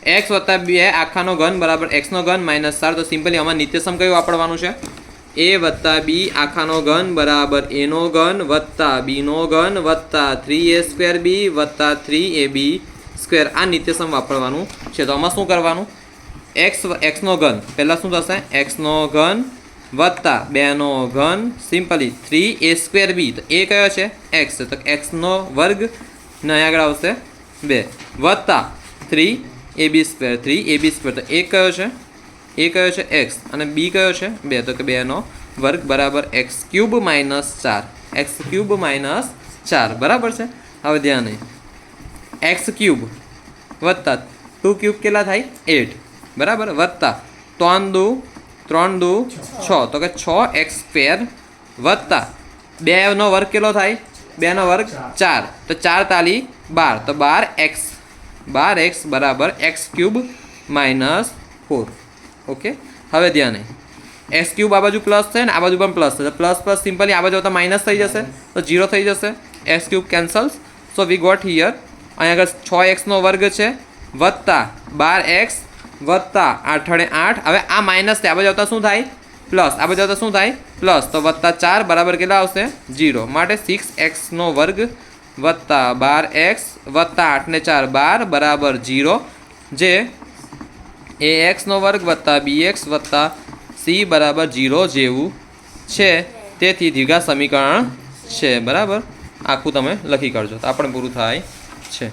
x વત્તા 2 આખાનો ઘન બરાબર x નો ઘન માઇનસ 4. તો સિમ્પલી આમાં નિત્યસમ કયું વાપરવાનું છે? a વત્તા b આખાનો ઘન બરાબર a નો ઘન વત્તા b નો ઘન વત્તા 3a² b વત્તા 3ab સ્ક્વેર. આ નિત્યસમ વાપરવાનું છે. તો આમાં શું કરવાનું? x નો ઘન પહેલાં શું થશે? x નો ઘન વત્તા 2 નો ઘન સિમ્પલી 3a² b. તો a કયો છે? x. તો x નો વર્ગ ને અહીં આગળ આવશે 2 વત્તા 3ab². 3ab². તો a કયો છે? a કયો છે? x. અને b કયો છે? 2. તો કે 2 નો વર્ગ બરાબર x³ માઇનસ 4. x³ માઇનસ 4 બરાબર છે. હવે ધ્યાન નહીં, x³ વત્તા 2³ કેટલા થાય? 8 બરાબર વત્તા 3 દુ 6. તો કે 6x² વત્તા 2 નો વર્ગ કેટલો થાય? 2 નો વર્ગ 4. તો 4 તાલી 12. તો 12x બરાબર x³ માઇનસ 4. ઓકે. હવે ધ્યાન નહીં, x³ આ બાજુ પ્લસ છે ને આ બાજુ પણ પ્લસ છે. પ્લસ પ્લસ સિમ્પલી આ બાજુ આવતા માઇનસ થઈ જશે તો 0 થઈ જશે. x³ કેન્સલ્સ. So we got here અહીં આગળ 6x નો વર્ગ છે વત્તા 12x વત્તા 8 × 8. હવે આ માઇનસ છે, આ બાજુ આવતા શું થાય? પ્લસ. આ બાજુ આવતા શું થાય? પ્લસ. તો વત્તા 4 બરાબર કેટલા આવશે? 0. માટે 6x નો વર્ગ વત્તા 12x વત્તા 8 ને 4 12 બરાબર 0. જે ax નો વર્ગ વત્તા bx વત્તા c બરાબર 0 જેવું છે. તેથી દ્વિઘાત સમીકરણ છે. બરાબર. આખું તમે લખી કાઢજો તો આપણે પૂરું થાય છે.